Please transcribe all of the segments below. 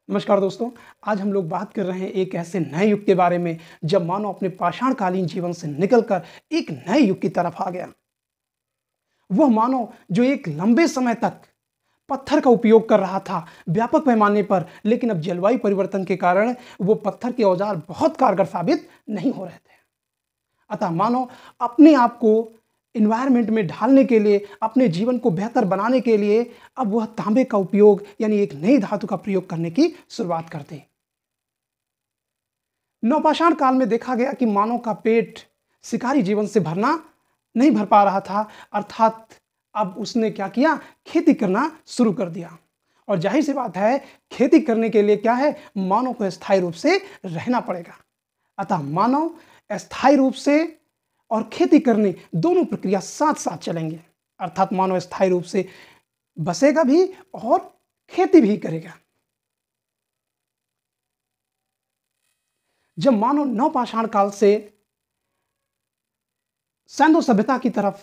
नमस्कार दोस्तों। आज हम लोग बात कर रहे हैं एक ऐसे नए युग के बारे में जब मानव अपने पाषाणकालीन जीवन से निकलकर एक नए युग की तरफ आ गया। वह मानव जो एक लंबे समय तक पत्थर का उपयोग कर रहा था व्यापक पैमाने पर, लेकिन अब जलवायु परिवर्तन के कारण वो पत्थर के औजार बहुत कारगर साबित नहीं हो रहे थे। अतः मानव अपने आप को इन्वायरमेंट में ढालने के लिए, अपने जीवन को बेहतर बनाने के लिए अब वह तांबे का उपयोग यानी एक नई धातु का प्रयोग करने की शुरुआत कर दी। नवपाषाण काल में देखा गया कि मानव का पेट शिकारी जीवन से भरना नहीं भर पा रहा था, अर्थात अब उसने क्या किया, खेती करना शुरू कर दिया। और जाहिर सी बात है, खेती करने के लिए क्या है, मानव को स्थायी रूप से रहना पड़ेगा। अतः मानव अस्थायी रूप से और खेती करने दोनों प्रक्रिया साथ साथ चलेंगे, अर्थात मानव स्थायी रूप से बसेगा भी और खेती भी करेगा। जब मानव नवपाषाण काल से सैंधव सभ्यता की तरफ,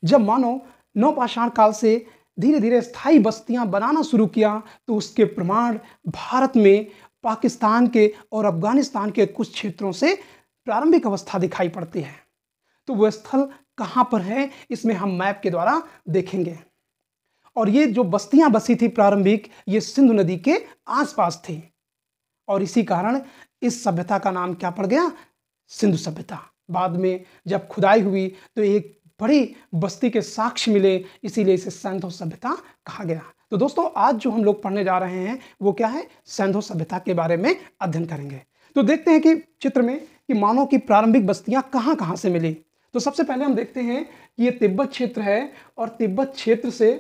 जब मानव नवपाषाण काल से धीरे धीरे स्थायी बस्तियां बनाना शुरू किया, तो उसके प्रमाण भारत में पाकिस्तान के और अफगानिस्तान के कुछ क्षेत्रों से प्रारंभिक अवस्था दिखाई पड़ती है। तो वह स्थल कहां पर है, इसमें हम मैप के द्वारा देखेंगे। और ये जो बस्तियां बसी थी प्रारंभिक, ये सिंधु नदी के आसपास थी, और इसी कारण इस सभ्यता का नाम क्या पड़ गया, सिंधु सभ्यता। बाद में जब खुदाई हुई तो एक बड़ी बस्ती के साक्ष्य मिले, इसीलिए इसे सैंधव सभ्यता कहा गया। तो दोस्तों, आज जो हम लोग पढ़ने जा रहे हैं वो क्या है, सैंधव सभ्यता के बारे में अध्ययन करेंगे। तो देखते हैं कि चित्र में कि मानव की प्रारंभिक बस्तियां कहां कहां से मिली। तो सबसे पहले हम देखते हैं कि ये तिब्बत क्षेत्र है, और तिब्बत क्षेत्र से,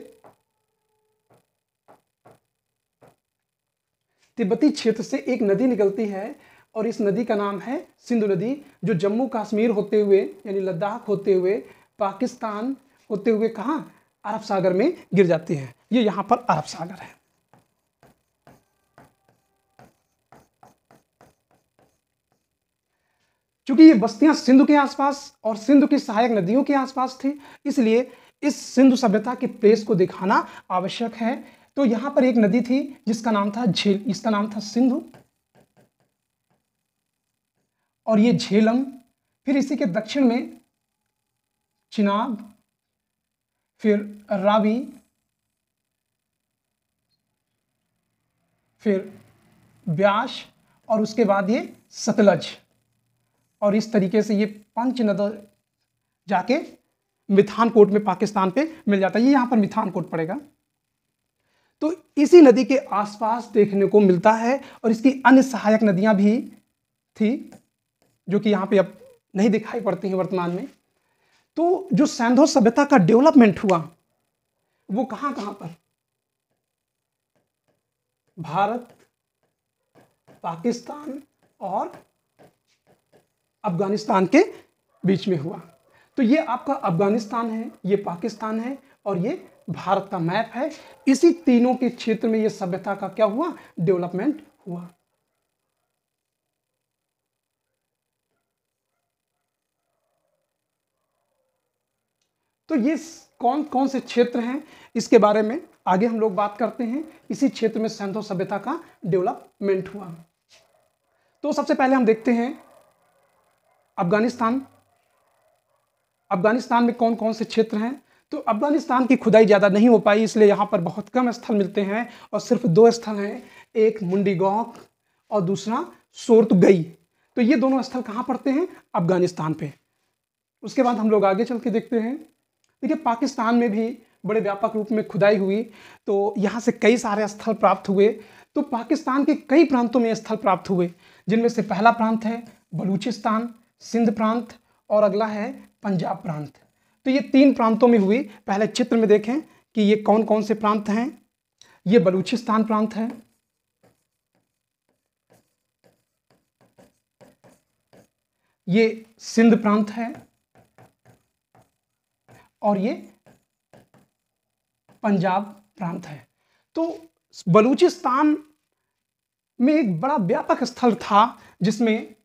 तिब्बती क्षेत्र से एक नदी निकलती है, और इस नदी का नाम है सिंधु नदी, जो जम्मू कश्मीर होते हुए यानी लद्दाख होते हुए, पाकिस्तान होते हुए कहां, अरब सागर में गिर जाती है। ये यहां पर अरब सागर है। क्योंकि ये बस्तियां सिंधु के आसपास और सिंधु की सहायक नदियों के आसपास थी, इसलिए इस सिंधु सभ्यता के प्लेस को दिखाना आवश्यक है। तो यहां पर एक नदी थी जिसका नाम था झील, इसका नाम था सिंधु, और ये झेलम। फिर इसी के दक्षिण में चिनाब, फिर रावी, फिर ब्यास, और उसके बाद ये सतलज। और इस तरीके से ये पंच नदी जाके मिठानकोट में पाकिस्तान पे मिल जाता है। ये यहां पर मिठानकोट पड़ेगा। तो इसी नदी के आसपास देखने को मिलता है, और इसकी अन्य सहायक नदियां भी थी जो कि यहां पे अब नहीं दिखाई पड़ती हैं वर्तमान में। तो जो सैंधव सभ्यता का डेवलपमेंट हुआ वो कहां कहां पर, भारत, पाकिस्तान और अफगानिस्तान के बीच में हुआ। तो ये आपका अफगानिस्तान है, ये पाकिस्तान है, और ये भारत का मैप है। इसी तीनों के क्षेत्र में ये सभ्यता का क्या हुआ, डेवलपमेंट हुआ। तो ये कौन कौन से क्षेत्र हैं, इसके बारे में आगे हम लोग बात करते हैं। इसी क्षेत्र में सैंधव सभ्यता का डेवलपमेंट हुआ। तो सबसे पहले हम देखते हैं अफगानिस्तान। अफगानिस्तान में कौन कौन से क्षेत्र हैं। तो अफगानिस्तान की खुदाई ज़्यादा नहीं हो पाई, इसलिए यहाँ पर बहुत कम स्थल मिलते हैं, और सिर्फ दो स्थल हैं, एक मुंडीगौक और दूसरा सोर्तगई। तो ये दोनों स्थल कहाँ पड़ते हैं, अफगानिस्तान पे। उसके बाद हम लोग आगे चल के देखते हैं। देखिए, पाकिस्तान में भी बड़े व्यापक रूप में खुदाई हुई, तो यहाँ से कई सारे स्थल प्राप्त हुए। तो पाकिस्तान के कई प्रांतों में स्थल प्राप्त हुए, जिनमें से पहला प्रांत है बलूचिस्तान, सिंध प्रांत, और अगला है पंजाब प्रांत। तो ये तीन प्रांतों में हुई। पहले चित्र में देखें कि ये कौन कौन से प्रांत हैं। ये बलूचिस्तान प्रांत है, ये सिंध प्रांत है, और ये पंजाब प्रांत है। तो बलूचिस्तान में एक बड़ा व्यापक स्थल था, जिसमें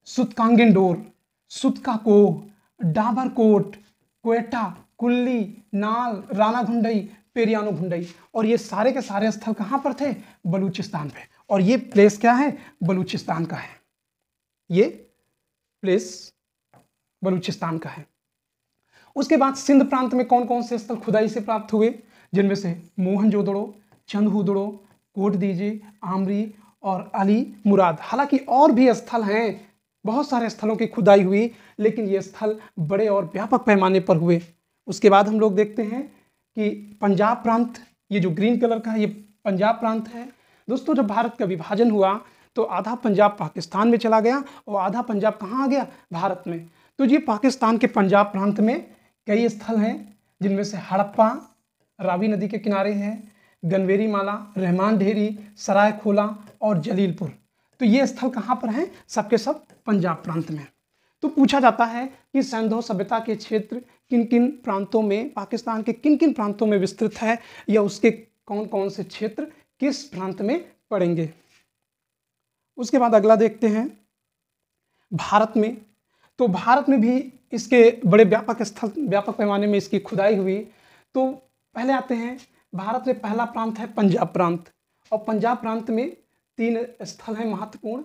सुतकांगेंडोर, सुतकाकोह, डाबरकोट, क्वेटा, कुल्ली, नाल, रानाघुंडई, पेरियानो भुंडई। और ये सारे के सारे स्थल कहाँ पर थे? बलूचिस्तान पे। और ये प्लेस क्या है? बलूचिस्तान का है। ये प्लेस बलूचिस्तान का है। उसके बाद सिंध प्रांत में कौन कौन से स्थल खुदाई से प्राप्त हुए? जिनमें से मोहनजोदड़ो, चंदहुदड़ो, कोट दीजे, आमरी और अली मुराद। हालांकि और भी स्थल हैं, बहुत सारे स्थलों की खुदाई हुई, लेकिन ये स्थल बड़े और व्यापक पैमाने पर हुए। उसके बाद हम लोग देखते हैं कि पंजाब प्रांत, ये जो ग्रीन कलर का है ये पंजाब प्रांत है। दोस्तों, जब भारत का विभाजन हुआ तो आधा पंजाब पाकिस्तान में चला गया और आधा पंजाब कहाँ आ गया? भारत में। तो ये पाकिस्तान के पंजाब प्रांत में कई स्थल हैं, जिनमें से हड़प्पा रावी नदी के किनारे है, गनवेरी माला, रहमान ढेरी, सराय खोला और जलीलपुर। तो ये स्थल कहाँ पर हैं? सबके सब पंजाब प्रांत में। तो पूछा जाता है कि सिंधु सभ्यता के क्षेत्र किन किन प्रांतों में, पाकिस्तान के किन किन प्रांतों में विस्तृत है, या उसके कौन कौन से क्षेत्र किस प्रांत में पड़ेंगे। उसके बाद अगला देखते हैं भारत में। तो भारत में भी इसके बड़े व्यापक पैमाने में इसकी खुदाई हुई। तो पहले आते हैं, भारत में पहला प्रांत है पंजाब प्रांत। और पंजाब प्रांत में 3 स्थल हैं महत्वपूर्ण।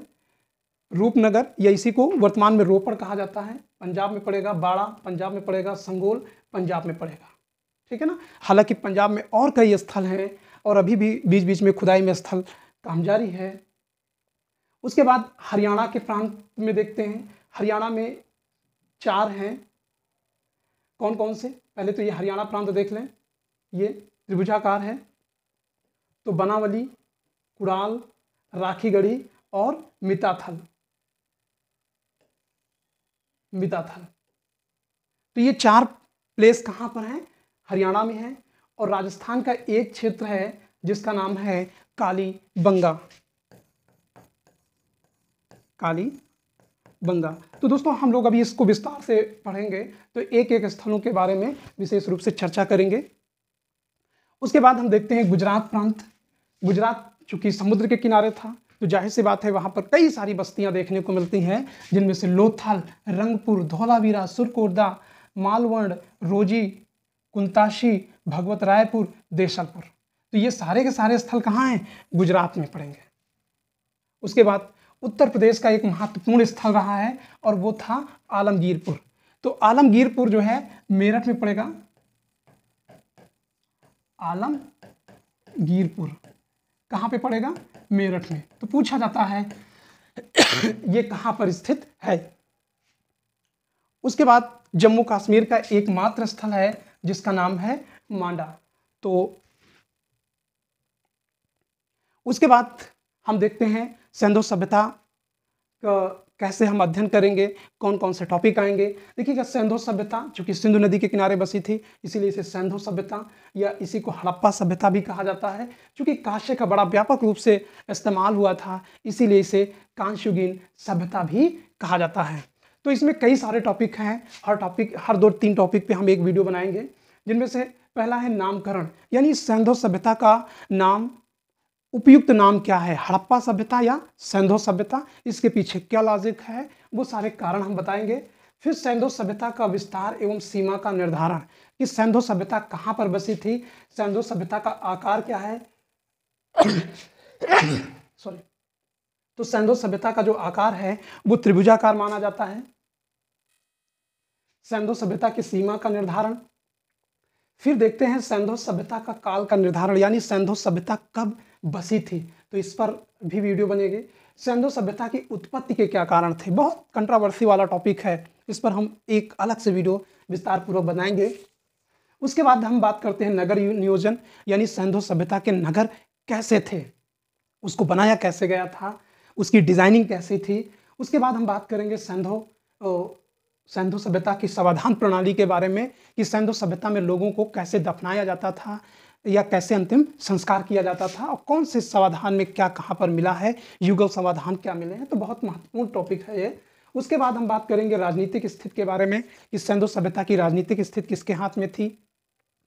रूपनगर, या इसी को वर्तमान में रोपड़ कहा जाता है, पंजाब में पड़ेगा। बाड़ा पंजाब में पड़ेगा। संगोल पंजाब में पड़ेगा। ठीक है ना। हालांकि पंजाब में और कई स्थल हैं और अभी भी बीच बीच में खुदाई में स्थल काम जारी है। उसके बाद हरियाणा के प्रांत में देखते हैं। हरियाणा में 4 हैं। कौन कौन से? पहले तो ये हरियाणा प्रांत देख लें। ये त्रिभुजाकार है। तो बनावली, कुड़ाल, राखीगढ़ी और मिताथल। तो ये 4 प्लेस कहाँ पर हैं? हरियाणा में है। और राजस्थान का एक क्षेत्र है जिसका नाम है कालीबंगा। तो दोस्तों, हम लोग अभी इसको विस्तार से पढ़ेंगे, तो एक एक स्थलों के बारे में विशेष रूप से चर्चा करेंगे। उसके बाद हम देखते हैं गुजरात प्रांत। गुजरात चूंकि समुद्र के किनारे था, तो जाहिर सी बात है वहाँ पर कई सारी बस्तियाँ देखने को मिलती हैं, जिनमें से लोथल, रंगपुर, धौलावीरा, सुरकोटदा, मालवण, रोजी, कुंताशी, भगवत रायपुर, देशलपुर। तो ये सारे के सारे स्थल कहाँ हैं? गुजरात में पड़ेंगे। उसके बाद उत्तर प्रदेश का एक महत्वपूर्ण स्थल रहा है और वो था आलमगीरपुर। तो आलमगीरपुर जो है मेरठ में पड़ेगा। आलमगीरपुर कहाँ पे पड़ेगा? मेरठ में। तो पूछा जाता है ये कहाँ पर स्थित है। उसके बाद जम्मू कश्मीर का एकमात्र स्थल है जिसका नाम है मांडा। तो उसके बाद हम देखते हैं सिंधु सभ्यता का कैसे हम अध्ययन करेंगे, कौन कौन से टॉपिक आएंगे। देखिएगा, सिंधु सभ्यता चूंकि सिंधु नदी के किनारे बसी थी, इसीलिए इसे सिंधु सभ्यता या इसी को हड़प्पा सभ्यता भी कहा जाता है। चूंकि कांस्य का बड़ा व्यापक रूप से इस्तेमाल हुआ था, इसीलिए इसे कांस्ययुगीन सभ्यता भी कहा जाता है। तो इसमें कई सारे टॉपिक हैं। हर 2-3 टॉपिक पे हम एक वीडियो बनाएंगे, जिनमें से पहला है नामकरण, यानी सिंधु सभ्यता का नाम, उपयुक्त नाम क्या है, हड़प्पा सभ्यता या सिंधु सभ्यता, इसके पीछे क्या लॉजिक है, वो सारे कारण हम बताएंगे। फिर सिंधु सभ्यता का विस्तार एवं सीमा का निर्धारण, कि सिंधु सभ्यता कहाँ पर बसी थी, सिंधु सभ्यता का आकार क्या है सॉरी। तो सिंधु सभ्यता का जो आकार है वो त्रिभुजाकार माना जाता है। सिंधु सभ्यता की सीमा का निर्धारण। फिर देखते हैं सिंधु सभ्यता का काल का निर्धारण, यानी सिंधु सभ्यता कब बसी थी, तो इस पर भी वीडियो बनेगी। सिंधु सभ्यता की उत्पत्ति के क्या कारण थे, बहुत कंट्रोवर्सी वाला टॉपिक है, इस पर हम एक अलग से वीडियो विस्तार पूर्वक बनाएंगे। उसके बाद हम बात करते हैं नगर नियोजन, यानी सिंधु सभ्यता के नगर कैसे थे, उसको बनाया कैसे गया था, उसकी डिजाइनिंग कैसी थी। उसके बाद हम बात करेंगे सिंधु सभ्यता की समाधान प्रणाली के बारे में, कि सिंधु सभ्यता में लोगों को कैसे दफनाया जाता था या कैसे अंतिम संस्कार किया जाता था, और कौन से समाधान में क्या कहाँ पर मिला है, युगल समाधान क्या मिले हैं। तो बहुत महत्वपूर्ण टॉपिक है ये। उसके बाद हम बात करेंगे राजनीतिक स्थिति के बारे में, कि सिंधु सभ्यता की राजनीतिक स्थिति किसके हाथ में थी,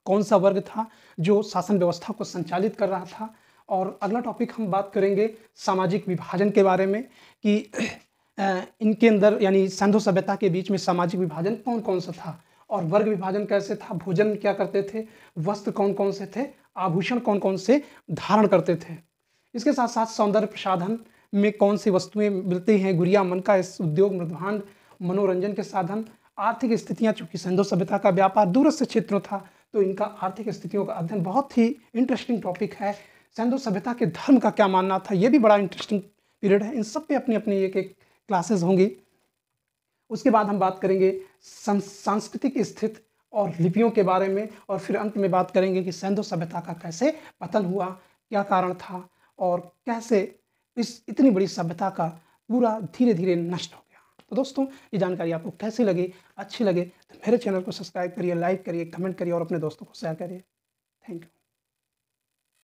कौन सा वर्ग था जो शासन व्यवस्था को संचालित कर रहा था। और अगला टॉपिक हम बात करेंगे सामाजिक विभाजन के बारे में, कि इनके अंदर यानी सिंधु सभ्यता के बीच में सामाजिक विभाजन कौन कौन सा था, और वर्ग विभाजन कैसे था, भोजन क्या करते थे, वस्त्र कौन कौन से थे, आभूषण कौन कौन से धारण करते थे। इसके साथ साथ सौंदर्य प्रसाधन में कौन सी वस्तुएं मिलती हैं, गुड़िया मन का इस उद्योग, मृदभांड, मनोरंजन के साधन, आर्थिक स्थितियां। चूंकि सिंधु सभ्यता का व्यापार दूरस्थ क्षेत्रों था तो इनका आर्थिक स्थितियों का अध्ययन बहुत ही इंटरेस्टिंग टॉपिक है। सिंधु सभ्यता के धर्म का क्या मानना था, यह भी बड़ा इंटरेस्टिंग पीरियड है। इन सब पे अपनी अपनी एक एक क्लासेस होंगी। उसके बाद हम बात करेंगे सांस्कृतिक स्थिति और लिपियों के बारे में, और फिर अंत में बात करेंगे कि सिंधु सभ्यता का कैसे पतन हुआ, क्या कारण था, और कैसे इस इतनी बड़ी सभ्यता का पूरा धीरे धीरे नष्ट हो गया। तो दोस्तों, ये जानकारी आपको कैसी लगी, अच्छी लगे तो मेरे चैनल को सब्सक्राइब करिए, लाइक करिए, कमेंट करिए और अपने दोस्तों को शेयर करिए। Thank you.